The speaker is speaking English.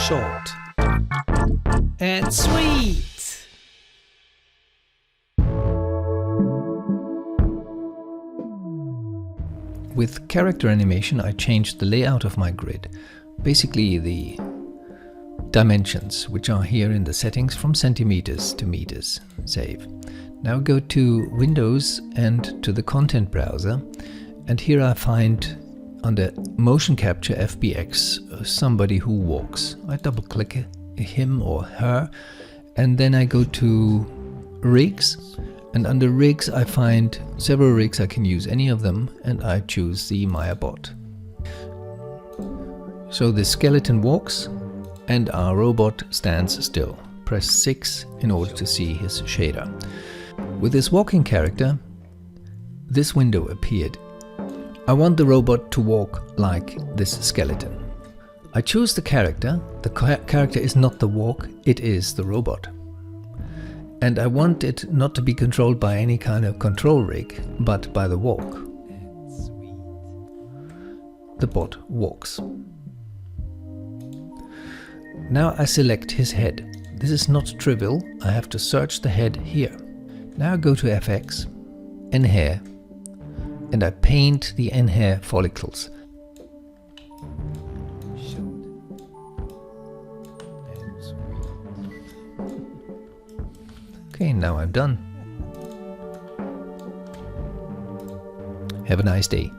short and sweet. With character animation, I changed the layout of my grid. Basically the dimensions, which are here in the settings, from centimeters to meters. Save. Now go to Windows and to the content browser, and here I find under motion capture FBX somebody who walks. I double click him or her, and then I go to rigs, and under rigs I find several rigs. I can use any of them, and I choose the Maya bot. So the skeleton walks and our robot stands still. Press 6 in order to see his shader. With this walking character, this window appeared. I want the robot to walk like this skeleton. I choose the character. The character is not the walk, it is the robot. And I want it not to be controlled by any kind of control rig, but by the walk. The bot walks. Now I select his head. This is not trivial, I have to search the head here. Now go to FX, N-hair, and I paint the N-hair follicles. Okay, now I'm done. Have a nice day.